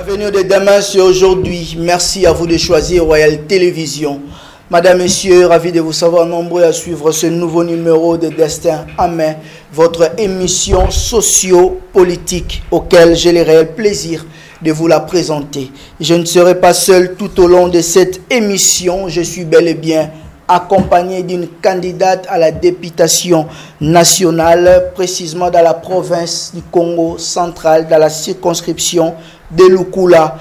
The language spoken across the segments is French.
L'avenir de demain, c'est aujourd'hui. Merci à vous de choisir Royal Télévision. Madame, Messieurs, ravi de vous savoir nombreux à suivre ce nouveau numéro de Destin en main, votre émission socio-politique auquel j'ai le réel plaisir de vous la présenter. Je ne serai pas seul tout au long de cette émission. Je suis bel et bien accompagné d'une candidate à la députation nationale, précisément dans la province du Congo central, dans la circonscription de Lukula.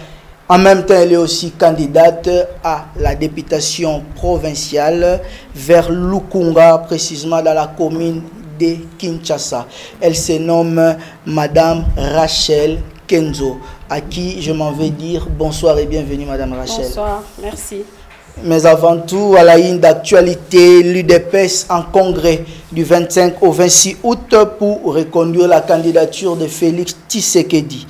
En même temps, elle est aussi candidate à la députation provinciale vers Lukunga, précisément dans la commune de Kinshasa. Elle se nomme Madame Rachel Kenzo, à qui je m'en vais dire bonsoir et bienvenue, Madame Rachel. Bonsoir, merci. Mais avant tout, à la ligne d'actualité, l'UDPS en congrès du 25 au 26 août pour reconduire la candidature de Félix Tshisekedi.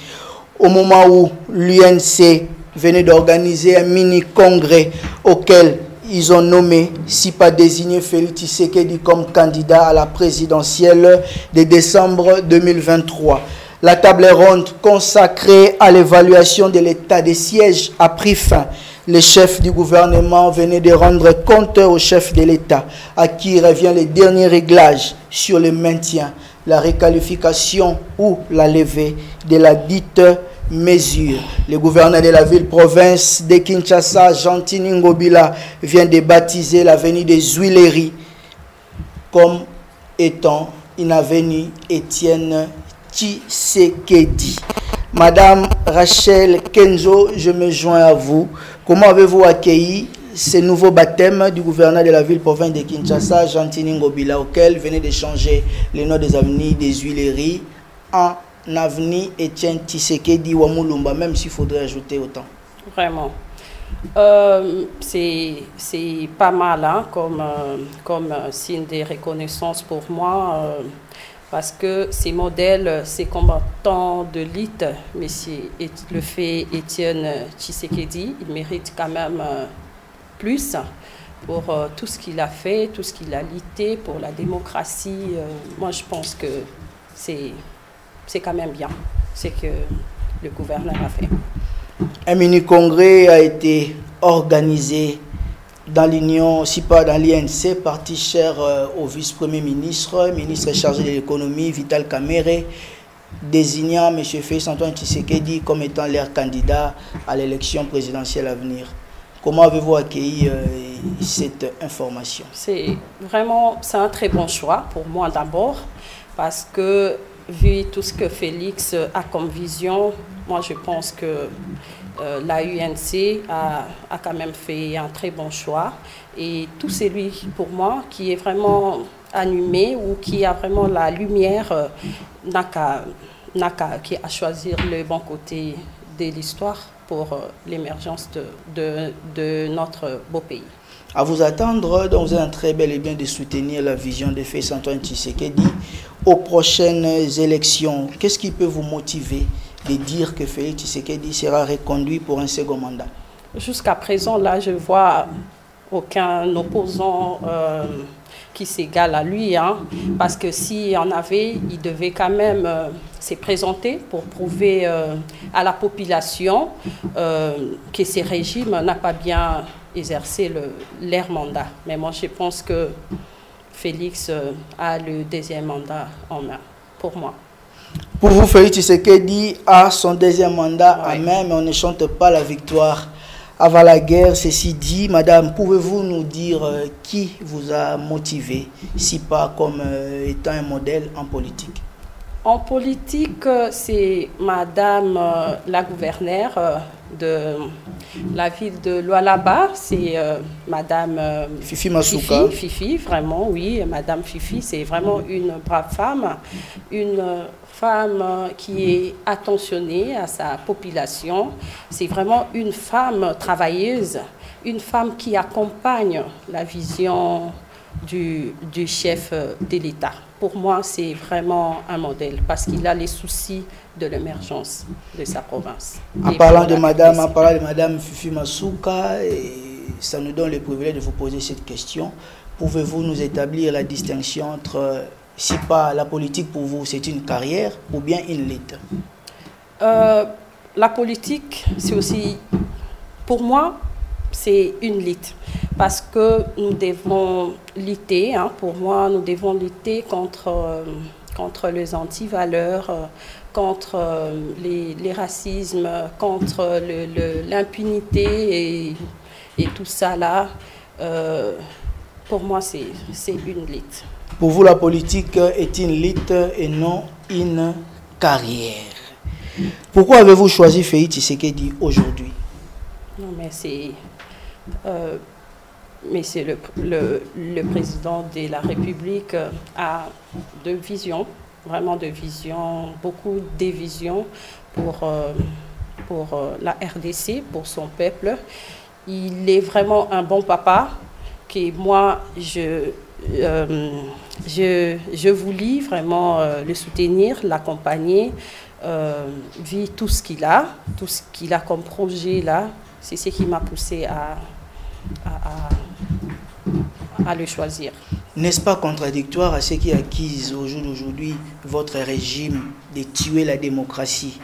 Au moment où l'UNC venait d'organiser un mini-congrès auquel ils ont nommé, si pas désigné, Félix Tshisekedi comme candidat à la présidentielle de décembre 2023. La table ronde consacrée à l'évaluation de l'état des sièges a pris fin. Le chef du gouvernement venait de rendre compte au chef de l'État, à qui revient le dernier réglage sur le maintien, la requalification ou la levée de la dite mesure. Le gouverneur de la ville-province de Kinshasa, Jean-Tini Ngobila, vient de baptiser l'avenue des Huileries comme étant une avenue Étienne Tshisekedi. Madame Rachel Kenzo, je me joins à vous. Comment avez-vous accueilli ce nouveau baptême du gouverneur de la ville-province de Kinshasa, Jean-Tini Ngobila, auquel venait de changer le nom des avenues des Huileries en avenue Étienne Tshisekedi Wamulumba, même s'il faudrait ajouter autant? Vraiment. C'est pas mal hein, comme signe de reconnaissance pour moi. Parce que ces modèles, ces combattants de l'élite, le fait Étienne Tshisekedi, il mérite quand même plus pour tout ce qu'il a fait, tout ce qu'il a lutté pour la démocratie. Moi, je pense que c'est quand même bien ce que le gouverneur a fait. Un mini-congrès a été organisé dans l'Union, si pas dans l'INC, parti cher au vice-premier ministre, ministre chargé de l'économie, Vital Kamerhe, désignant M. Félix Antoine Tshisekedi comme étant leur candidat à l'élection présidentielle à venir. Comment avez-vous accueilli cette information? C'est un très bon choix pour moi d'abord, parce que vu tout ce que Félix a comme vision, moi je pense que la UNC a quand même fait un très bon choix. Et tout celui, pour moi, qui est vraiment animé ou qui a vraiment la lumière, n'a qu'à choisir le bon côté de l'histoire pour l'émergence de notre beau pays. À vous attendre, donc vous êtes en très bel et bien de soutenir la vision de Félix Antoine Tshisekedi aux prochaines élections. Qu'est-ce qui peut vous motiver de dire que Félix Tshisekedi sera reconduit pour un second mandat? Jusqu'à présent, là, je ne vois aucun opposant qui s'égale à lui. Hein, parce que s'il y en avait, il devait quand même se présenter pour prouver à la population que ce régime n'a pas bien exercé leur mandat. Mais moi, je pense que Félix a le deuxième mandat en main, pour moi. Pour vous, Félix Tshisekedi a son deuxième mandat en main, mais on ne chante pas la victoire avant la guerre. Ceci dit, madame, pouvez-vous nous dire qui vous a motivé, si pas comme étant un modèle en politique? En politique, c'est madame la gouverneure de la ville de Lualaba, c'est madame Fifi Masuka. Fifi, vraiment, oui, madame Fifi, c'est vraiment une brave femme, une femme qui est attentionnée à sa population. C'est vraiment une femme travailleuse, une femme qui accompagne la vision du chef de l'État. Pour moi, c'est vraiment un modèle parce qu'il a les soucis de l'émergence de sa province. En parlant de madame Fifi Masuka, et ça nous donne le privilège de vous poser cette question. Pouvez-vous nous établir la distinction entre, si pas la politique pour vous, c'est une carrière ou bien une lutte? la politique, c'est aussi, pour moi, c'est une lutte. Parce que nous devons lutter, hein, pour moi, nous devons lutter contre les antivaleurs, contre les racismes, contre l'impunité et tout ça là. Pour moi, c'est une lutte. Pour vous, la politique est une lutte et non une carrière. Pourquoi avez-vous choisi Félix Tshisekedi aujourd'hui? Non, mais c'est le président de la République a de visions, vraiment de visions, beaucoup de visions pour la RDC, pour son peuple. Il est vraiment un bon papa que moi, je voulais vraiment le soutenir, l'accompagner, vu tout ce qu'il a comme projet là. C'est ce qui m'a poussé à le choisir. N'est-ce pas contradictoire à ce qui accuse au jour d'aujourd'hui votre régime de tuer la démocratie,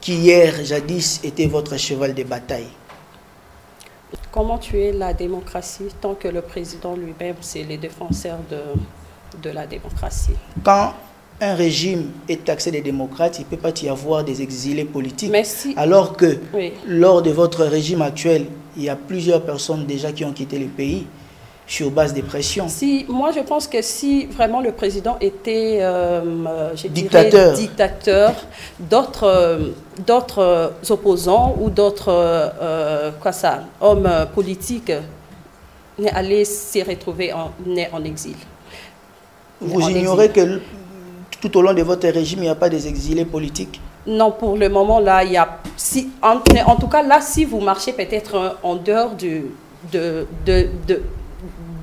qui hier, jadis, était votre cheval de bataille? Comment tuer la démocratie tant que le président lui-même, c'est le défenseur de la démocratie? Quand un régime est taxé de démocrates, il ne peut pas y avoir des exilés politiques. Alors que oui, lors de votre régime actuel, il y a plusieurs personnes déjà qui ont quitté le pays sur base de pression. Moi, je pense que si vraiment le président était dictateur, d'autres opposants ou d'autres hommes politiques allaient se retrouver en exil. Vous ignorez que tout au long de votre régime, il n'y a pas des exilés politiques? Non, pour le moment, là, il y a... en tout cas, là, si vous marchez peut-être en dehors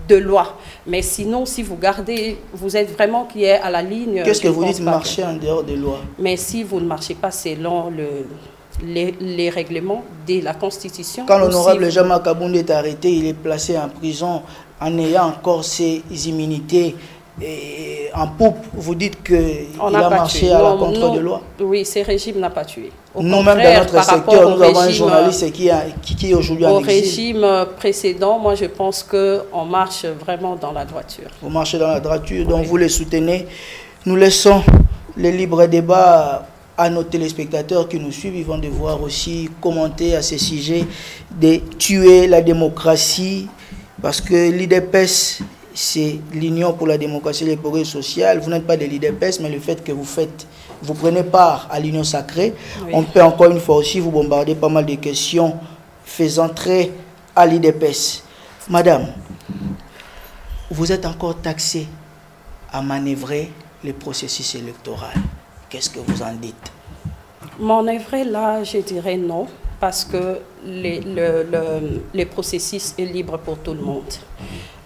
de loi. Mais sinon, si vous gardez, vous êtes vraiment qui est à la ligne... Qu'est-ce que vous dites marcher en dehors de loi? Mais si vous ne marchez pas selon les règlements de la Constitution... Quand l'honorable Jama Kaboundé est arrêté, il est placé en prison en ayant encore ses immunités et en poupe. Vous dites qu'il a marché à la contre de loi? Oui, ce régime n'a pas tué. Nous-mêmes, dans notre secteur, nous avons un journaliste qui est aujourd'hui en exil. Au régime précédent, moi, je pense qu'on marche vraiment dans la droiture. Vous marchez dans la droiture, donc vous les soutenez. Nous laissons le libre débat à nos téléspectateurs qui nous suivent. Ils vont devoir aussi commenter à ce sujet de tuer la démocratie, parce que l'IDPS, c'est l'Union pour la démocratie et le progrès social. Vous n'êtes pas de l'IDPS, mais le fait que vous prenez part à l'Union sacrée, oui. On peut encore une fois aussi vous bombarder pas mal de questions faisant trait à l'IDPS. Madame, vous êtes encore taxée à manœuvrer le processus électoral. Qu'est-ce que vous en dites? Manœuvrer, là, je dirais non, parce que le processus est libre pour tout le monde.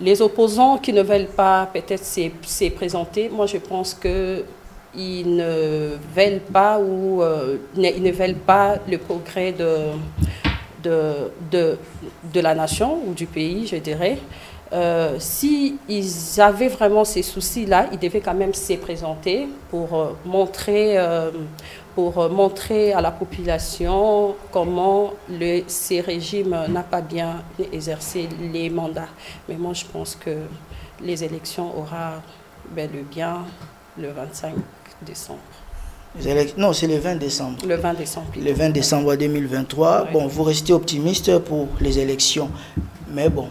Les opposants qui ne veulent pas peut-être se présenter, moi je pense qu'ils ne veulent pas ils ne veulent pas le progrès de la nation ou du pays, je dirais. S'ils avaient vraiment ces soucis-là, ils devaient quand même se présenter pour montrer à la population comment ces régimes n'ont pas bien exercé les mandats. Mais moi, je pense que les élections auront bel et bien le 25 décembre. Non, c'est le 20 décembre. Le 20 décembre. Le 20 décembre 2023. Oui. Bon, vous restez optimiste pour les élections. Mais bon,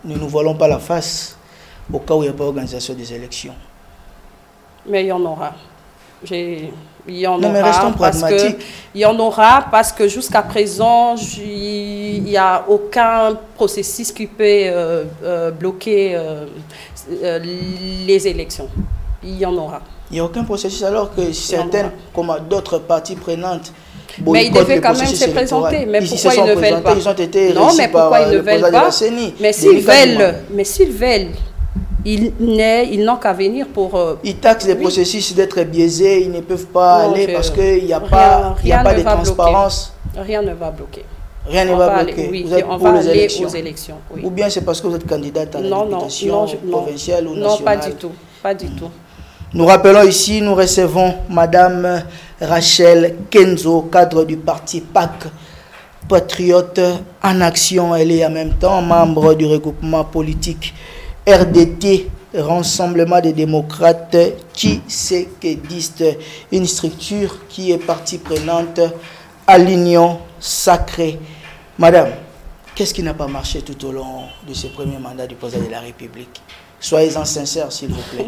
nous ne nous voilons pas la face au cas où il n'y a pas d'organisation des élections. Mais il y en aura. Il y en aura parce que jusqu'à présent, il n'y a aucun processus qui peut bloquer les élections. Il y en aura. Il n'y a aucun processus alors que certaines, comme d'autres parties prenantes, mais ils devaient quand même se présenter. Mais pourquoi ils ne veulent pas? Ils ont été non, mais pourquoi ils ne veulent pas? Mais s'ils veulent, ils n'ont qu'à venir pour... Ils taxent les processus d'être biaisés, ils ne peuvent pas aller parce qu'il n'y a pas de transparence. Rien ne va bloquer. Rien ne va bloquer. Oui, vous êtes on pour va les aller élections. aux élections. Oui. Ou bien c'est parce que vous êtes candidate à la députation provinciale ou nationale? Non, pas du tout. Pas du tout. Nous rappelons ici, nous recevons Madame Rachel Kenzo, cadre du parti PAC, Patriote en Action. Elle est en même temps membre du regroupement politique RDT, Rassemblement des démocrates tshisekédistes, une structure qui est partie prenante à l'Union sacrée. Madame, qu'est-ce qui n'a pas marché tout au long de ce premier mandat du président de la République? Soyez-en sincères, s'il vous plaît.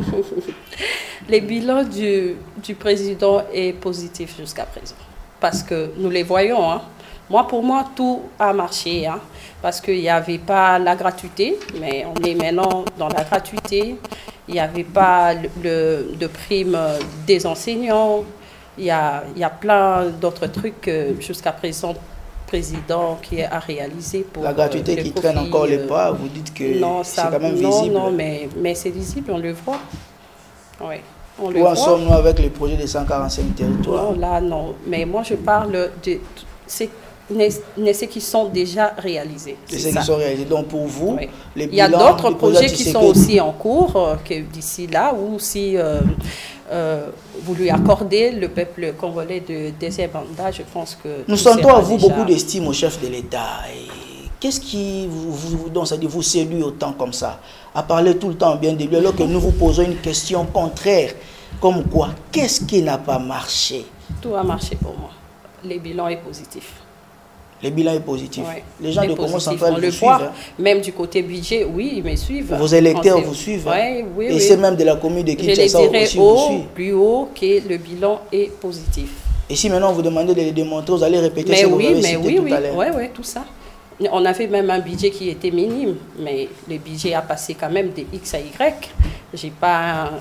Le bilan du président est positif jusqu'à présent, parce que nous les voyons. Hein. Pour moi, tout a marché, hein, parce qu'il n'y avait pas la gratuité, mais on est maintenant dans la gratuité. Il n'y avait pas de prime des enseignants. Il y a plein d'autres trucs jusqu'à présent, président qui a réalisé pour la gratuité qui traîne encore les pas. Vous dites que c'est quand même visible. Non, mais c'est visible, on le voit. Oui, on le voit. Où en sommes-nous avec les projets des 145 territoires? Non, là, non. Mais moi, je parle de ceux qui sont déjà réalisés. De ceux qui sont réalisés. Donc, pour vous, oui. Les il y a d'autres projets qui sont aussi en cours, que d'ici là, ou si vous lui accordez le peuple congolais de deuxième mandat, je pense que... Nous sentons à vous beaucoup d'estime au chef de l'État. Qu'est-ce qui vous séduit autant comme ça, à parler tout le temps bien de lui, alors que nous vous posons une question contraire, comme quoi? Qu'est-ce qui n'a pas marché? Tout a marché pour moi. Le bilan est positif. Le bilan est positif. Oui. Les gens de Congo central vous suivent. Hein? Même du côté budget, oui, ils me suivent. Vos électeurs vous suivent. Hein? Oui. Et c'est même de la commune de Kinshasa aussi vous suivent. Plus haut que le bilan est positif. Et si maintenant vous demandez de les démontrer, vous allez répéter ce que vous avez cité tout à l'heure. Oui, tout ça. On avait même un budget qui était minime, mais le budget a passé quand même de X à Y. Je n'ai pas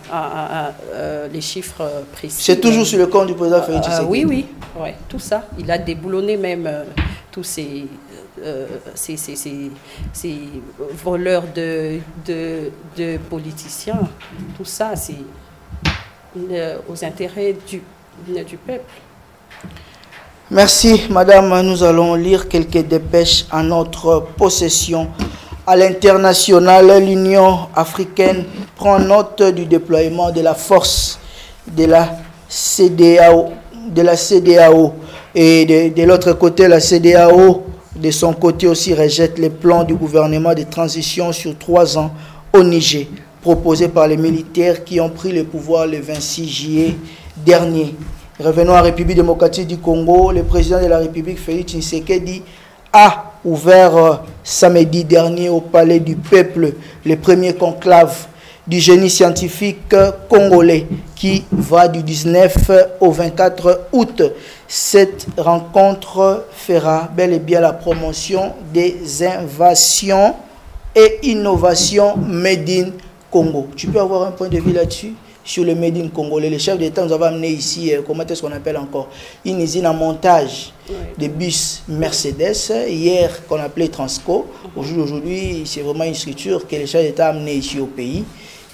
les chiffres précis. C'est toujours sur le compte du président Félix Tshisekedi. Oui, tout ça. Il a déboulonné même tous ces voleurs de politiciens. Tout ça, c'est aux intérêts du peuple. Merci, madame. Nous allons lire quelques dépêches en notre possession. À l'international, l'Union africaine prend note du déploiement de la force de la CEDEAO. Et de l'autre côté, la CEDEAO, de son côté aussi, rejette les plans du gouvernement de transition sur 3 ans au Niger, proposés par les militaires qui ont pris le pouvoir le 26 juillet dernier. Revenons à la République démocratique du Congo. Le président de la République, Félix Tshisekedi, a ouvert samedi dernier au Palais du Peuple le premier conclave du génie scientifique congolais qui va du 19 au 24 août. Cette rencontre fera bel et bien la promotion des innovations et innovations Made in Congo. Tu peux avoir un point de vue là-dessus? Sur le Made in congolais, le chef d'État nous avait amené ici, comment est-ce qu'on appelle encore, une usine à montage de bus Mercedes, hier qu'on appelait Transco. Aujourd'hui, c'est vraiment une structure que le chef d'État a amené ici au pays,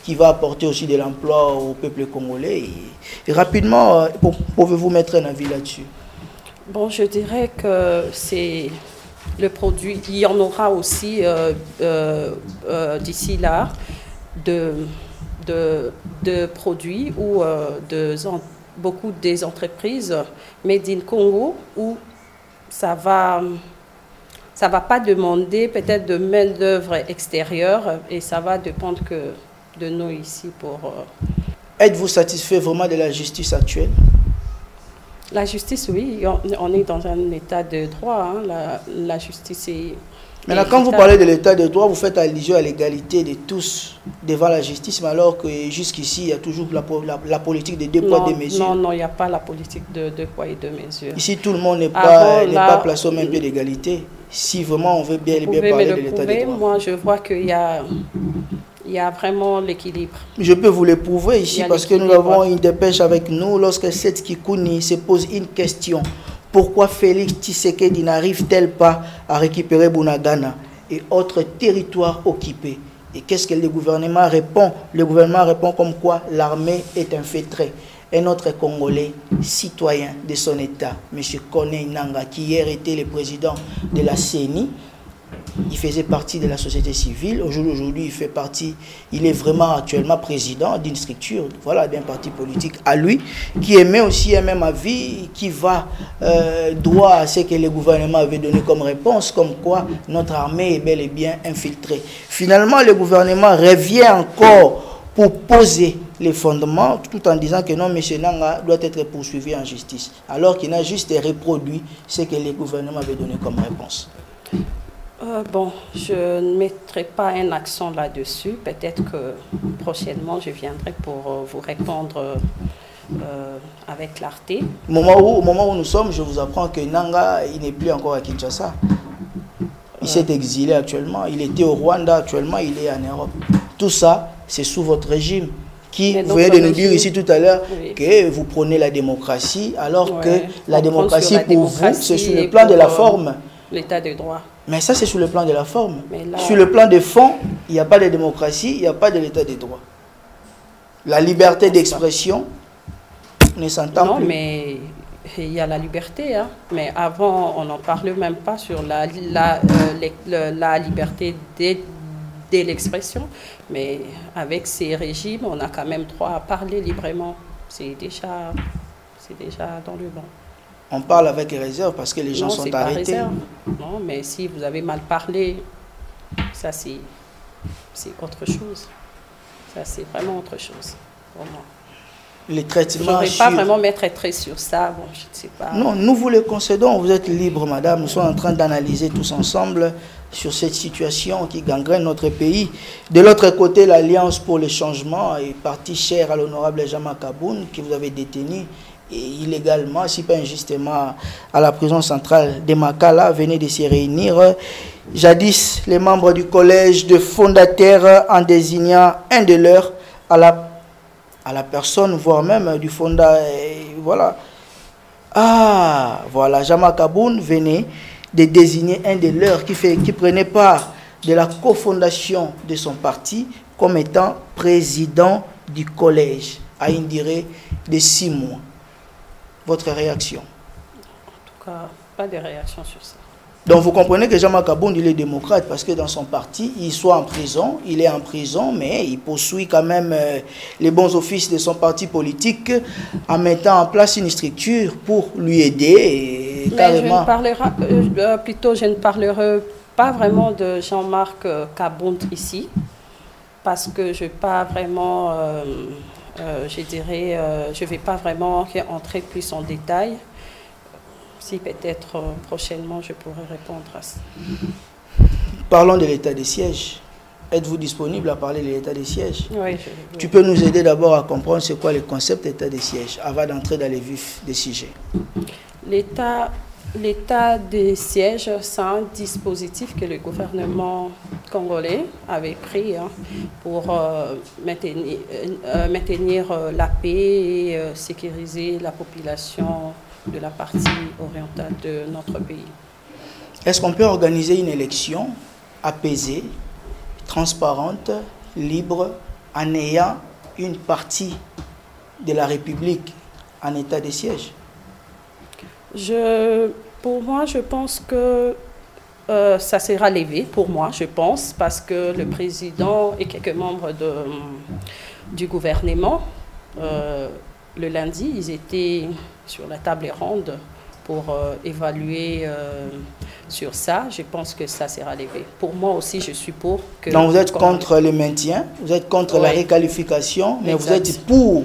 qui va apporter aussi de l'emploi au peuple congolais. Et rapidement, pouvez-vous mettre un avis là-dessus? Bon, je dirais que c'est le produit, il y en aura aussi d'ici là de produits ou beaucoup des entreprises Made in Congo où ça va pas demander peut-être de main-d'œuvre extérieure et ça va dépendre que de nous ici pour... Êtes-vous satisfait vraiment de la justice actuelle? La justice, oui, on est dans un état de droit. Hein. La justice est... Maintenant, quand vous parlez de l'état de droit, vous faites allusion à l'égalité de tous devant la justice, mais alors que jusqu'ici, il y a toujours la politique de 2 poids, 2 mesures. Non, il n'y a pas la politique de 2 poids et 2 mesures. Ici, tout le monde n'est pas placé au même pied d'égalité. Si vraiment on veut bien parler de l'état de droit. Moi, je vois qu'il y a vraiment l'équilibre. Je peux vous le prouver ici parce que nous avons une dépêche avec nous. Lorsque Seth Kikouni se pose une question. Pourquoi Félix Tshisekedi n'arrive-t-elle pas à récupérer Bunagana et autres territoires occupés? Et qu'est-ce que le gouvernement répond? Le gouvernement répond comme quoi l'armée est infiltrée. Un autre Congolais, citoyen de son État, M. Kone Nanga, qui hier était le président de la CENI, il faisait partie de la société civile. Aujourd'hui, il est vraiment actuellement président d'une structure, voilà, d'un parti politique à lui, qui émet aussi un même avis, qui va droit à ce que le gouvernement avait donné comme réponse, comme quoi notre armée est bel et bien infiltrée. Finalement, le gouvernement revient encore pour poser les fondements, tout en disant que non, M. Nanga doit être poursuivi en justice, alors qu'il n'a juste reproduit ce que le gouvernement avait donné comme réponse. Bon, je ne mettrai pas un accent là-dessus. Peut-être que prochainement, je viendrai pour vous répondre avec clarté. Au moment où nous sommes, je vous apprends que Nanga, il n'est plus encore à Kinshasa. Il s'est exilé actuellement. Il était au Rwanda actuellement, il est en Europe. Tout ça, c'est sous votre régime. Vous venez de nous dire ici tout à l'heure que vous prenez la démocratie, alors que la démocratie pour vous, c'est sur le plan de la forme. L'état de droit. Mais ça, c'est sur le plan de la forme. Là, sur le plan de fond, il n'y a pas de démocratie, il n'y a pas de l'état de droit. La liberté d'expression ne s'entend plus. Non, mais il y a la liberté. Hein. Mais avant, on n'en parlait même pas sur la liberté de l'expression. Mais avec ces régimes, on a quand même droit à parler librement. C'est déjà dans le banc. On parle avec réserve parce que les gens sont arrêtés. Non, mais si vous avez mal parlé, ça c'est autre chose. Ça c'est vraiment autre chose pour moi. Les traitements. Je ne vais pas vraiment mettre très sur ça. Bon, je ne sais pas. Non, nous vous le concédons. Vous êtes libre, madame. Nous sommes en train d'analyser tous ensemble sur cette situation qui gangrène notre pays. De l'autre côté, l'Alliance pour le changement est partie chère à l'honorable Jama Kaboun, qui vous avez détenu et illégalement, si pas injustement, à la prison centrale de Makala, venait de se réunir. Jadis, les membres du collège de fondateurs en désignant un de leurs à la personne, voire même du fondateur. Voilà. Ah, voilà, Jama Kaboun venait de désigner un de leurs qui prenait part de la cofondation de son parti comme étant président du collège à une durée de 6 mois. Votre réaction? En tout cas, pas de réaction sur ça. Donc vous comprenez que Jama Kaboun, il est démocrate parce que dans son parti, il soit en prison, il est en prison, mais il poursuit quand même les bons offices de son parti politique en mettant en place une structure pour lui aider. Mais je ne parlerai pas vraiment de Jean-Marc Kaboun ici, parce que je ne vais pas vraiment, je vais pas vraiment entrer plus en détail. Si peut-être prochainement je pourrais répondre à ça. Parlons de l'état des sièges. Êtes-vous disponible à parler de l'état des sièges? Oui. Tu peux nous aider d'abord à comprendre c'est quoi le concept d'état des sièges avant d'entrer dans les vifs des sujets. L'état des sièges, c'est un dispositif que le gouvernement congolais avait pris pour maintenir la paix et sécuriser la population de la partie orientale de notre pays. Est-ce qu'on peut organiser une élection apaisée, transparente, libre, en ayant une partie de la République en état de siège? Pour moi, je pense que ça sera levé, pour moi, je pense, parce que le président et quelques membres du gouvernement, le lundi, ils étaient sur la table ronde pour évaluer sur ça. Je pense que ça sera levé. Pour moi aussi, je suis pour que... Donc vous êtes contre le maintien, vous êtes contre la réqualification, mais vous êtes pour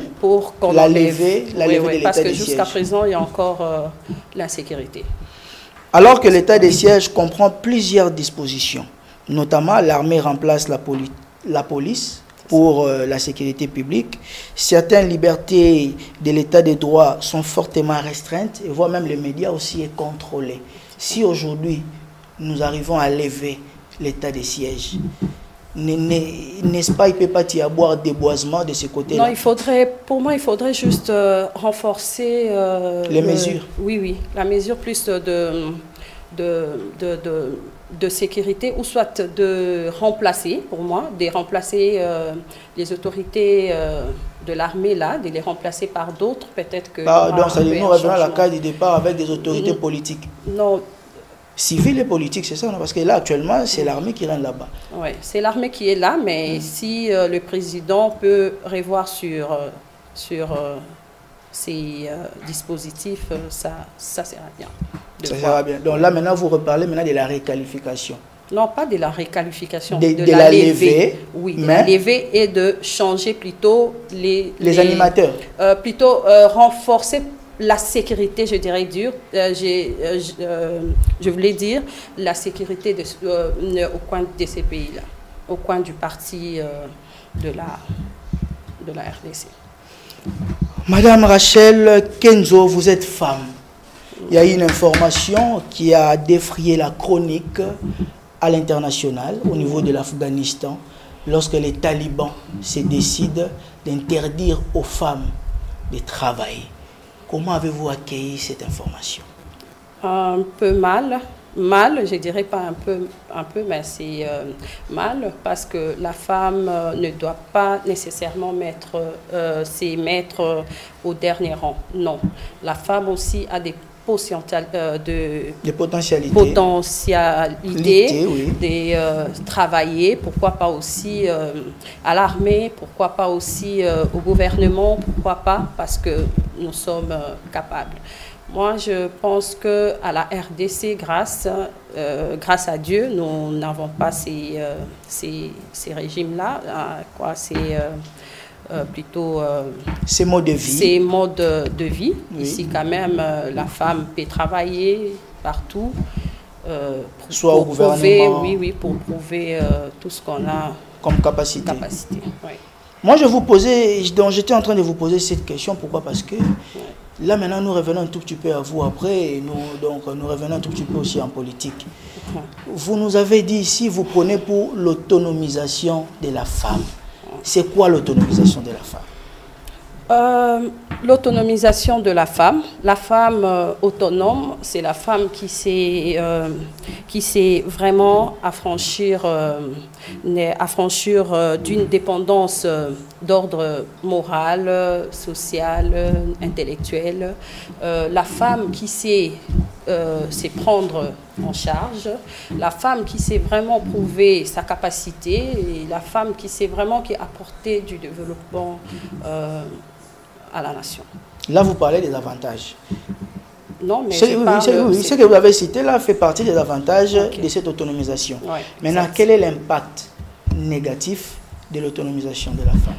la levée de l'état des sièges. Parce que jusqu'à présent, il y a encore l'insécurité. Alors que l'état des sièges comprend plusieurs dispositions, notamment l'armée remplace la police pour la sécurité publique. Certaines libertés de l'état de droit sont fortement restreintes et voire même les médias aussi est contrôlé. Si aujourd'hui nous arrivons à lever l'état des sièges, n'est-ce pas, il ne peut pas y avoir déboisement de ce côté-là? Non, pour moi, il faudrait juste renforcer... les mesures. Oui, la mesure plus de sécurité, ou soit de remplacer, pour moi, de remplacer les autorités de l'armée là, de les remplacer par d'autres, peut-être que... Donc ça nous revenons à la case du départ avec des autorités politiques. Non. civile et politique, c'est ça, non? Parce que là, actuellement, c'est l'armée qui règne là-bas. Oui, c'est l'armée qui est là, mais si le président peut revoir sur ces dispositifs, ça sera bien. Ça sera bien. Donc là, maintenant, vous reparlez maintenant de la réqualification. Non, pas de la réqualification, de la levée. Oui, de la levée et de changer plutôt les animateurs. Plutôt renforcer la sécurité, je dirais je voulais dire la sécurité au coin de ces pays-là, au coin du parti de la RDC. Madame Rachel Kenzo, vous êtes femme. Il y a une information qui a défrayé la chronique à l'international, au niveau de l'Afghanistan, lorsque les talibans se décident d'interdire aux femmes de travailler. Comment avez-vous accueilli cette information? Un peu mal. Mal, je dirais pas un peu, mais c'est mal parce que la femme ne doit pas nécessairement se mettre au dernier rang. Non. La femme aussi a des potentialités, oui. de travailler, pourquoi pas aussi à l'armée, pourquoi pas aussi au gouvernement, pourquoi pas, parce que nous sommes capables. Moi, je pense qu'à la RDC, grâce à Dieu, nous n'avons pas ces régimes-là, plutôt ces modes de vie. Ces modes de vie. Oui. Ici, quand même, la femme peut travailler partout. Soit au gouvernement. Pour prouver tout ce qu'on a comme capacité. Oui. Moi, j'étais en train de vous poser cette question. Pourquoi? Parce que là, maintenant, nous revenons un tout petit peu à vous après. Et nous revenons un tout petit peu aussi en politique. Vous nous avez dit ici, vous prenez pour l'autonomisation de la femme. C'est quoi l'autonomisation de la femme? L'autonomisation de la femme autonome, c'est la femme qui sait vraiment affranchir d'une dépendance d'ordre moral, social, intellectuel. La femme qui sait prendre en charge, la femme qui sait vraiment prouver sa capacité et la femme qui sait vraiment apporter du développement à la nation. Là, vous parlez des avantages. Non, mais ce que vous avez cité là fait partie des avantages de cette autonomisation. Ouais, maintenant, quel est l'impact négatif de l'autonomisation de la femme?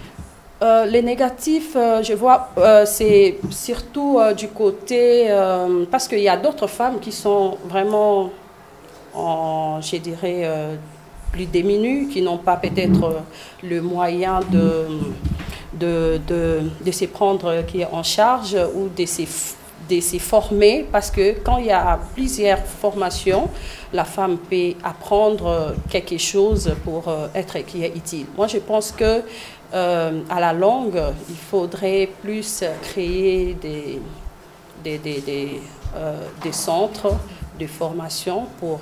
Les négatifs, je vois, c'est surtout du côté... parce qu'il y a d'autres femmes qui sont vraiment, je dirais, plus démunies, qui n'ont pas peut-être le moyen de se prendre en charge ou de se former, parce que quand il y a plusieurs formations, la femme peut apprendre quelque chose pour qui est utile. Moi, je pense que à la longue, il faudrait plus créer des centres de formation pour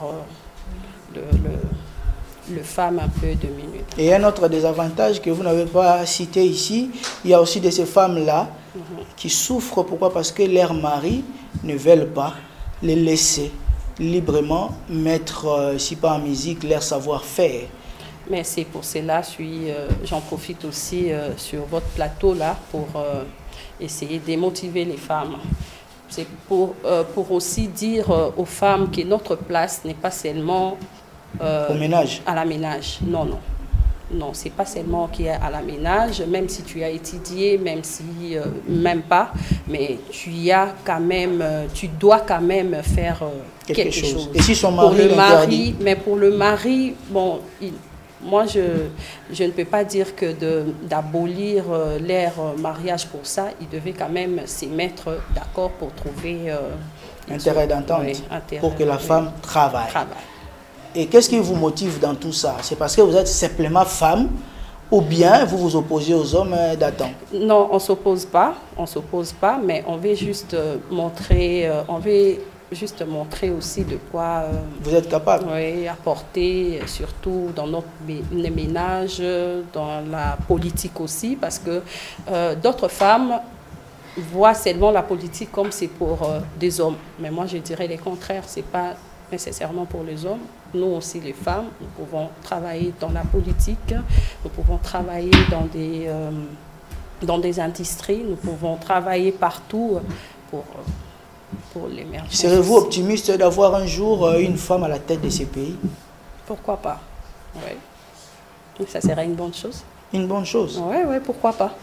le femme un peu dominée. Et un autre désavantage que vous n'avez pas cité ici, il y a aussi de ces femmes-là qui souffrent. Pourquoi? Parce que leurs maris ne veulent pas les laisser librement mettre, si pas en musique, leur savoir-faire. Mais c'est pour cela, j'en profite aussi sur votre plateau là pour essayer de motiver les femmes. C'est pour aussi dire aux femmes que notre place n'est pas seulement au ménage. À la ménage. Non, non. Non, c'est pas seulement qui est à la ménage, même si tu as étudié, même si même pas, mais tu dois quand même faire quelque chose. Et si son mari pour le mari, bon, moi je ne peux pas dire que d'abolir leur mariage pour ça, il devait quand même se mettre d'accord pour trouver intérêt d'entente, pour que la femme travaille. Et qu'est-ce qui vous motive dans tout ça? C'est parce que vous êtes simplement femme ou bien vous vous opposez aux hommes d'attente? Non, on ne s'oppose pas, mais on veut juste montrer, aussi de quoi vous êtes capable. Oui, apporter, surtout dans notre ménage, dans la politique aussi, parce que d'autres femmes voient seulement la politique comme c'est pour des hommes. Mais moi, je dirais le contraire, c'est pas nécessairement pour les hommes. Nous aussi, les femmes, nous pouvons travailler dans la politique, nous pouvons travailler dans des industries, nous pouvons travailler partout pour l'émergence. Serez-vous optimiste d'avoir un jour une femme à la tête de ces pays? Pourquoi pas? Oui. Ça serait une bonne chose. Une bonne chose? Oui, oui, pourquoi pas?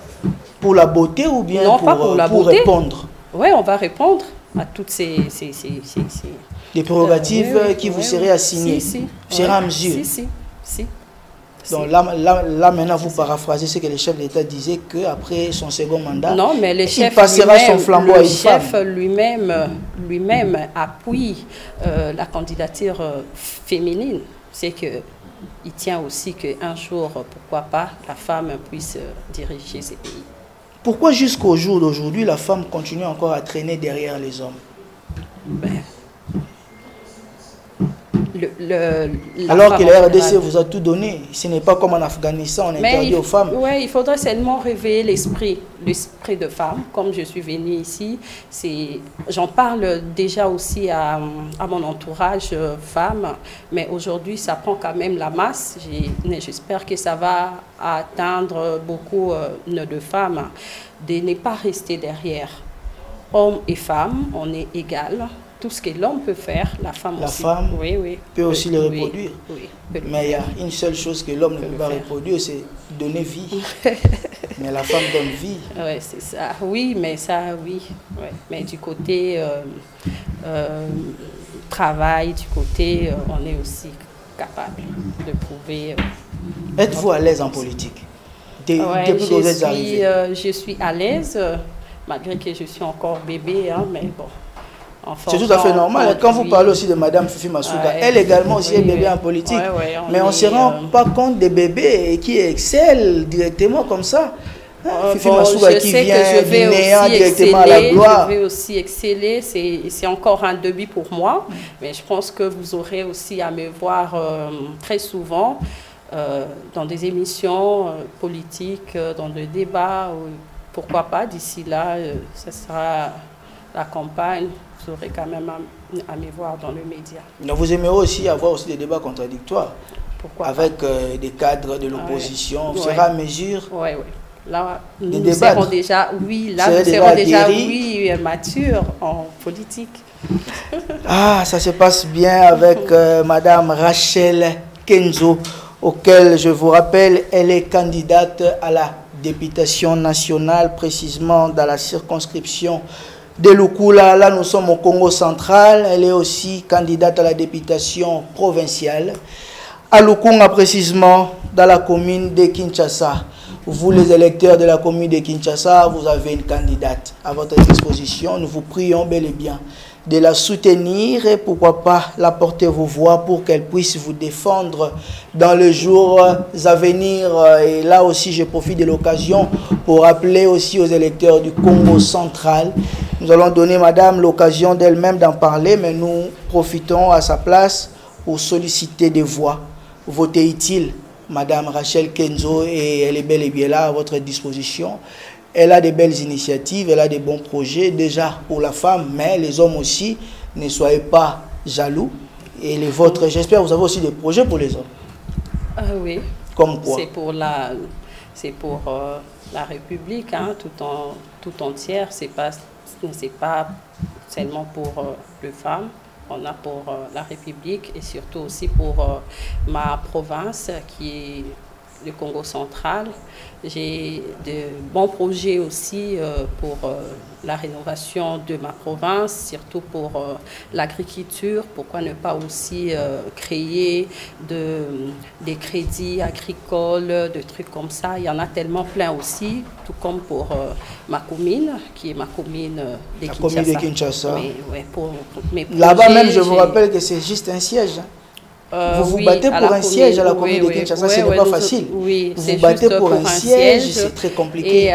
Pour la beauté ou bien non, pas pour la pour beauté. Répondre? Oui, on va répondre à toutes ces des prérogatives qui vous seraient assignées. Si. Serez à mesure. Si. Donc là maintenant, vous paraphrasez ce que le chef d'État disait qu'après son second mandat, non, mais le chef il passera son flambeau à une femme. Le chef lui-même appuie la candidature féminine. C'est qu'il tient aussi qu'un jour, pourquoi pas, la femme puisse diriger ces pays. Pourquoi jusqu'au jour d'aujourd'hui, la femme continue encore à traîner derrière les hommes? Alors que la RDC vous a tout donné, ce n'est pas comme en Afghanistan, on interdit aux femmes. Oui, il faudrait seulement réveiller l'esprit de femme. Comme je suis venue ici, j'en parle déjà aussi à mon entourage femme, mais aujourd'hui ça prend quand même la masse. J'espère que ça va atteindre beaucoup de femmes, de ne pas rester derrière. Hommes et femmes, on est égales. Tout ce que l'homme peut faire, la femme aussi. La femme peut aussi le reproduire. Mais il y a une seule chose que l'homme ne peut pas reproduire, c'est donner vie. Mais la femme donne vie. Oui, c'est ça. Oui, mais ça, oui. Ouais. Mais du côté travail, du côté, on est aussi capable de prouver. Êtes-vous à l'aise en politique? Depuis que vous êtes arrivé? Je suis à l'aise, malgré que je suis encore bébé, hein, mais bon. C'est tout à fait normal. Quand vous parlez aussi de Madame Fifi Masuga, elle également aussi est bébé en politique. Mais on ne se rend pas compte des bébés qui excellent directement comme ça. Fifi Masuga qui vient du néant directement à la gloire. Je vais aussi exceller. C'est encore un début pour moi. Mais je pense que vous aurez aussi à me voir très souvent dans des émissions politiques, dans des débats. Pourquoi pas, d'ici là, ce sera la campagne. Vous aurez quand même à me voir dans le média. Vous aimeriez aussi avoir aussi des débats contradictoires. Pourquoi avec des cadres de l'opposition. Vous serez à mesure là, nous serons déjà, matures en politique. Ça se passe bien avec Madame Rachel Kenzo, auquel je vous rappelle, elle est candidate à la députation nationale, précisément dans la circonscription de Lukula. Là, nous sommes au Congo central. Elle est aussi candidate à la députation provinciale à Lukunga, précisément dans la commune de Kinshasa. Vous, les électeurs de la commune de Kinshasa, vous avez une candidate à votre disposition. Nous vous prions bel et bien de la soutenir et pourquoi pas la porter vos voix pour qu'elle puisse vous défendre dans les jours à venir. Et là aussi, je profite de l'occasion pour rappeler aussi aux électeurs du Congo central. Nous allons donner, madame, l'occasion d'elle-même d'en parler, mais nous profitons à sa place pour solliciter des voix. Votez utile, madame Rachel Kenzo, et elle est bel et bien là à votre disposition. Elle a des belles initiatives, elle a des bons projets déjà pour la femme, mais les hommes aussi, ne soyez pas jaloux. Et les vôtres, j'espère que vous avez aussi des projets pour les hommes. Oui. Comme quoi? C'est pour la République, hein, tout entière. C'est pas seulement pour les femmes. On a pour la République et surtout aussi pour ma province qui est le Congo central. J'ai de bons projets aussi pour la rénovation de ma province, surtout pour l'agriculture. Pourquoi ne pas aussi créer des crédits agricoles, des trucs comme ça. Il y en a tellement plein aussi, tout comme pour ma commune, qui est ma commune de Kinshasa. Commune de Kinshasa. Là-bas même, je vous rappelle que c'est juste un siège. Vous vous battez pour un siège à la commune de Kinshasa, ce n'est pas facile. Oui, vous vous battez pour un siège, c'est très compliqué. Et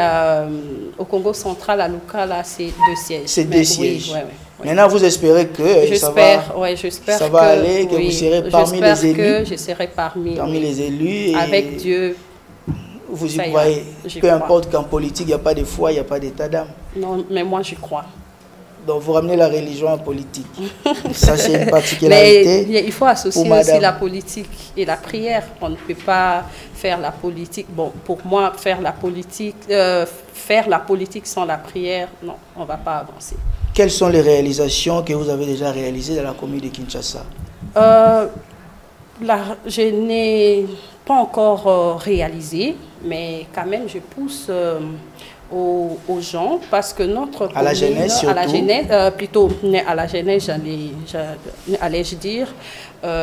au Congo central, à Luka, là, c'est 2 sièges. C'est 2 sièges. Maintenant, vous espérez que ça va aller, que vous serez parmi les élus. Je serai parmi les élus. Avec Dieu. Vous y croyez? Peu importe qu'en politique, il n'y a pas de foi, il n'y a pas d'état d'âme. Non, mais moi, j'y crois. Donc vous ramenez la religion en politique. Ça, c'est une particularité. Mais il faut associer aussi la politique et la prière. On ne peut pas faire la politique. Bon, pour moi, faire la politique sans la prière, non, on ne va pas avancer. Quelles sont les réalisations que vous avez déjà réalisées dans la commune de Kinshasa? Je n'ai pas encore réalisé, mais quand même, je pousse aux gens, parce que notre commune, à la jeunesse surtout. À la jeunesse, allais-je dire,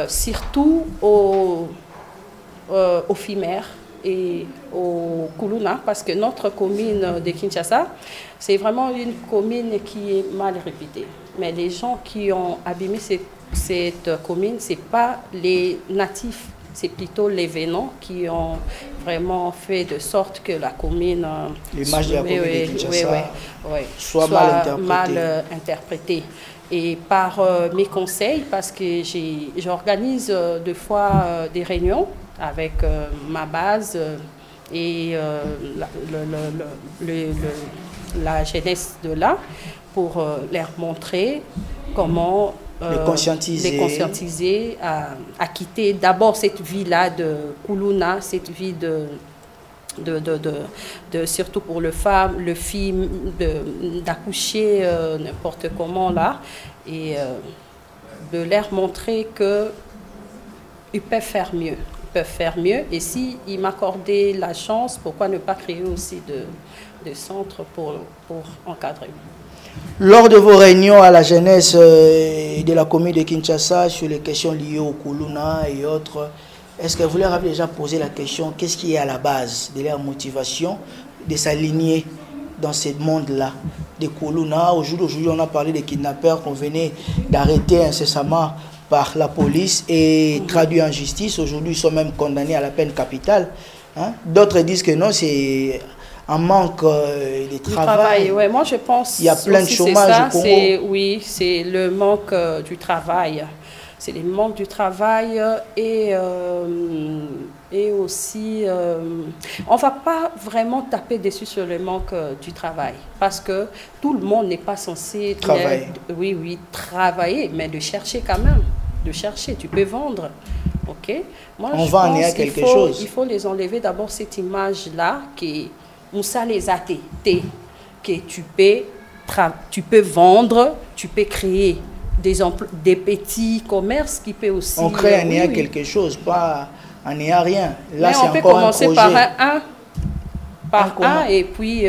surtout aux FIMER et au Kuluna, parce que notre commune de Kinshasa, c'est vraiment une commune qui est mal réputée. Mais les gens qui ont abîmé cette commune, ce n'est pas les natifs, c'est plutôt les venants qui ont vraiment fait de sorte que la commune, l'image de la commune de Kinshasa soit mal interprétée. Et par mes conseils, parce que j'organise deux fois des réunions avec ma base et la jeunesse de là, pour leur montrer comment les conscientiser à quitter d'abord cette vie-là de Kuluna, cette vie surtout pour le film, d'accoucher n'importe comment là, et de leur montrer qu'ils peuvent faire mieux. Ils peuvent faire mieux, et s'ils m'accordaient la chance, pourquoi ne pas créer aussi de centres pour encadrer. Lors de vos réunions à la jeunesse de la commune de Kinshasa sur les questions liées au Kuluna et autres, est-ce que vous leur avez déjà posé la question, qu'est-ce qui est à la base de leur motivation de s'aligner dans ce monde-là de Kuluna? Aujourd'hui, on a parlé des kidnappeurs qu'on venait d'arrêter incessamment par la police et traduits en justice. Aujourd'hui, ils sont même condamnés à la peine capitale. Hein? D'autres disent que non, c'est un manque de travail. Ouais. Moi, je pense il y a plein de chômage au Congo. Oui, c'est le manque du travail. C'est le manque du travail et aussi, on ne va pas vraiment taper dessus sur le manque du travail, parce que tout le monde n'est pas censé travailler. Travailler, mais de chercher quand même. De chercher, tu peux vendre. Ok. Moi, on va en ayant quelque chose. Il faut les enlever d'abord cette image-là qui Moussa les a que tu peux vendre, tu peux créer des petits commerces qui peuvent aussi... On crée en ayant quelque chose, pas en ayant rien. Là, c'est on peut commencer par un et puis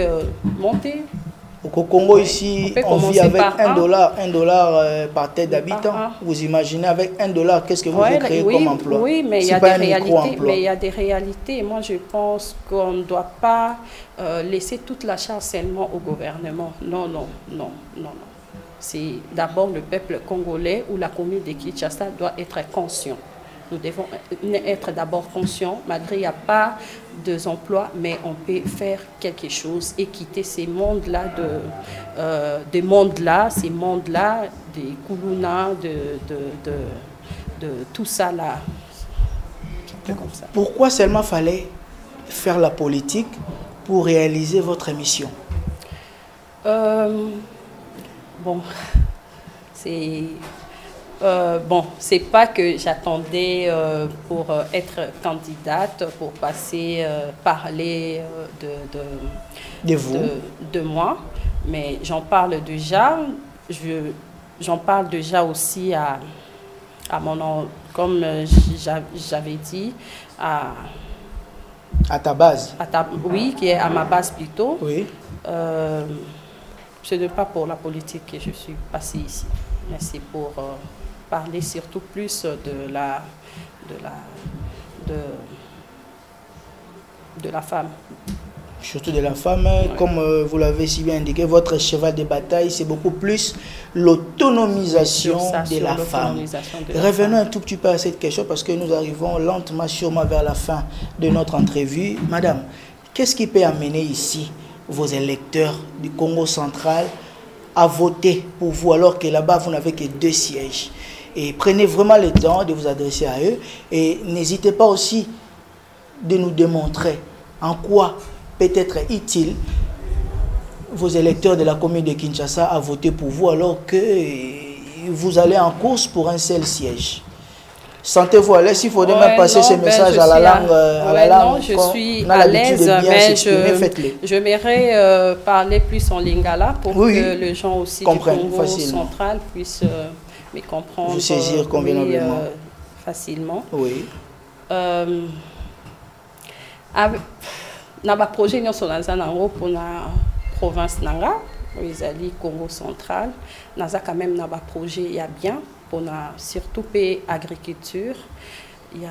monter. Au Congo, ici, on vit avec $1 par tête d'habitant. Vous imaginez, avec $1, qu'est-ce que vous pouvez créer comme emploi? Oui, mais il y a des réalités. Moi, je pense qu'on ne doit pas laisser toute la charge seulement au gouvernement. Non. C'est d'abord le peuple congolais ou la commune de Kinshasa doit être conscient. Nous devons être d'abord conscients, malgré qu'il n'y a pas d'emploi, mais on peut faire quelque chose et quitter ces mondes-là, ces mondes-là, des Kuluna, de tout ça là. Comme ça. Pourquoi seulement fallait faire la politique pour réaliser votre mission? C'est pas que j'attendais pour être candidate, pour passer, parler de moi, mais j'en parle déjà. J'en parle déjà aussi à mon, comme j'avais dit, à ta base. Oui, qui est à ma base plutôt. Oui. Ce n'est pas pour la politique que je suis passée ici, mais c'est pour parler surtout plus de la femme. Surtout de la femme, ouais. Comme vous l'avez si bien indiqué, votre cheval de bataille, c'est beaucoup plus l'autonomisation de la femme. Revenons un tout petit peu à cette question parce que nous arrivons lentement, sûrement vers la fin de notre entrevue. Madame, qu'est-ce qui peut amener ici vos électeurs du Congo central à voter pour vous alors que là-bas, vous n'avez que 2 sièges? Et prenez vraiment le temps de vous adresser à eux et n'hésitez pas aussi de nous démontrer en quoi peut être utile vos électeurs de la commune de Kinshasa à voter pour vous alors que vous allez en course pour un seul siège. Sentez-vous à l'aise, il faudrait même passer ces messages à la langue. Non, je suis à l'aise, mais j'aimerais parler plus en lingala pour que les gens aussi du Congo central puissent me comprendre. Vous saisir convenablement. Facilement. Oui. Na ba projet nyonso naza nango pour la province nanga, ezali Congo central, naza quand même na ba projet il y a bien pour la surtout pe agriculture, il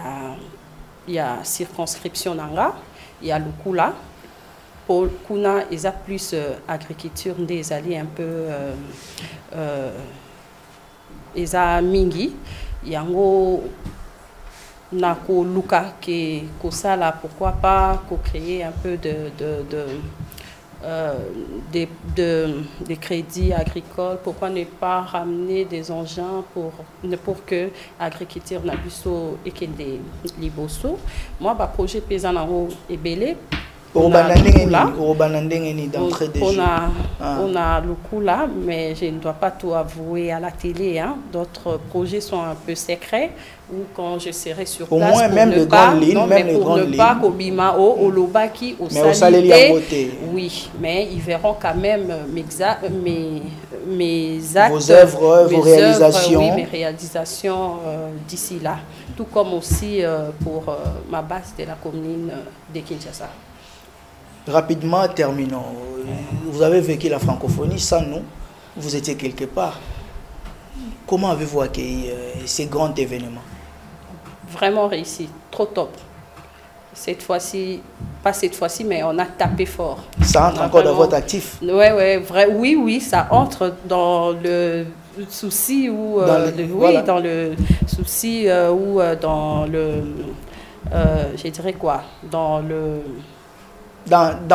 y a circonscription nanga, il y a Lukula pour kuna eza plus agriculture ndezali un peu eza mingi yango nako luka ke kosala pourquoi pas créer un peu de crédits agricoles, pourquoi ne pas ramener des engins pour que l'agriculture n'a plus et que des liboso. Moi bah projet paysan nango ebele on a le coup là, mais je ne dois pas tout avouer à la télé. Hein. D'autres projets sont un peu secrets, ou quand je serai sur place, moins, même les grandes lignes, même les grandes lignes. Pas Kobimao, au Lobaki, au Salité. Oui, mais ils verront quand même mes actes, vos œuvres, vos réalisations. Oui, mes réalisations d'ici là. Tout comme aussi pour ma base de la commune de Kinshasa. Rapidement, terminons. Vous avez vécu la francophonie sans nous. Vous étiez quelque part. Comment avez-vous accueilli ces grands événements? Vraiment réussi. Trop top. Cette fois-ci, pas cette fois-ci, mais on a tapé fort. Ça entre encore dans votre actif? Oui, ça entre dans le souci ou dans le souci ou dans le... je dirais quoi? Dans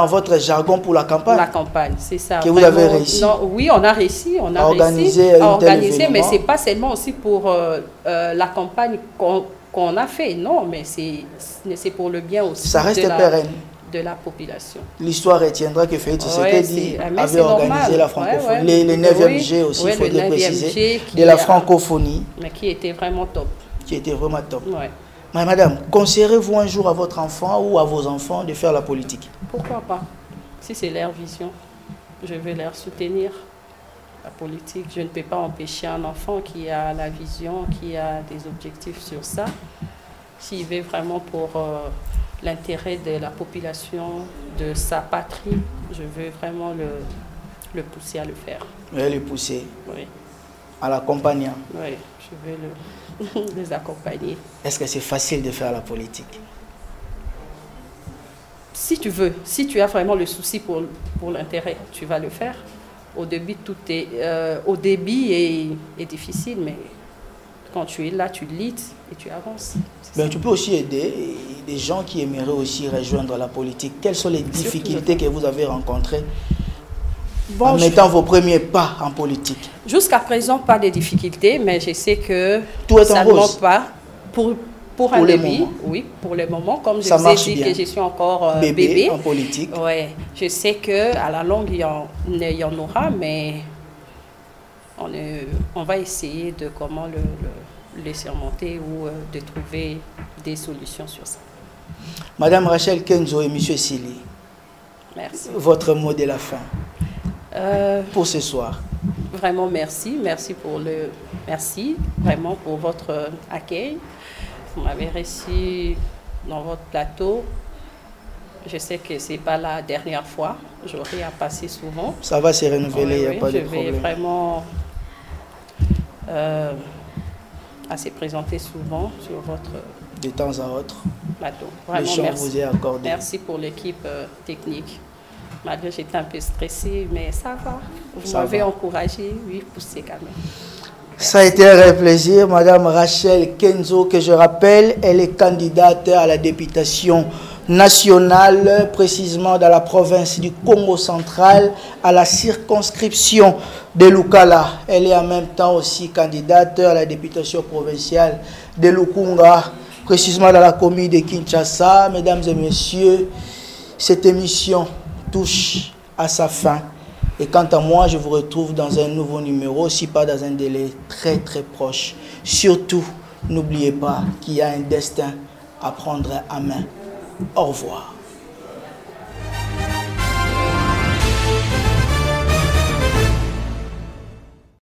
votre jargon pour la campagne? La campagne, c'est ça. Que vous avez réussi? Non, oui, on a réussi. On a organiser mais ce n'est pas seulement aussi pour la campagne qu'on a fait. Non, mais c'est pour le bien aussi. Ça reste pérenne. De la population. L'histoire retiendra que Félix Tshisekedi avait organisé la francophonie. Les 9e G aussi, il faudrait préciser, de la francophonie. Mais qui était vraiment top. Qui était vraiment top. Ouais. Mais madame, conseillerez-vous un jour à votre enfant ou à vos enfants de faire la politique? Pourquoi pas? Si c'est leur vision, je vais leur soutenir. La politique, je ne peux pas empêcher un enfant qui a la vision, qui a des objectifs sur ça. S'il veut vraiment pour l'intérêt de la population, de sa patrie, je veux vraiment le pousser à le faire. Oui, le pousser. Oui. À l'accompagner. Oui, je veux les accompagner. Est-ce que c'est facile de faire la politique? Si tu veux, si tu as vraiment le souci pour l'intérêt, tu vas le faire. Au début, au début est difficile, mais quand tu es là, tu lides et tu avances. Ben, tu peux aussi aider des gens qui aimeraient aussi rejoindre la politique. Quelles sont les difficultés que vous avez rencontrées en mettant vos premiers pas en politique? Jusqu'à présent, pas de difficultés, mais je sais que tout est ça en ne rose. manque pas. Pour un début, oui, pour le moment, comme je vous ai dit que je suis encore bébé en politique. Ouais, je sais qu'à la longue, il y en aura, mais on va essayer de comment les surmonter ou de trouver des solutions sur ça. Madame Rachel Kenzo et Monsieur Sili, merci. Votre mot de la fin pour ce soir. Vraiment merci vraiment pour votre accueil. Vous m'avez reçu dans votre plateau. Je sais que ce n'est pas la dernière fois. J'aurai à passer souvent. Ça va se renouveler, il n'y a pas de problème. Je vais vraiment à se présenter souvent sur votre de temps à autre plateau. Vraiment, merci. Vous est accordé. Merci pour l'équipe technique. Malgré que j'étais un peu stressée, mais ça va. Vous m'avez encouragé, oui, poussé quand même. Ça a été un vrai plaisir. Madame Rachel Kenzo, que je rappelle, elle est candidate à la députation nationale, précisément dans la province du Congo central, à la circonscription de Lukala. Elle est en même temps aussi candidate à la députation provinciale de Lukunga, précisément dans la commune de Kinshasa. Mesdames et messieurs, cette émission touche à sa fin. Et quant à moi, je vous retrouve dans un nouveau numéro, si pas dans un délai très très proche. Surtout, n'oubliez pas qu'il y a un destin à prendre à main. Au revoir.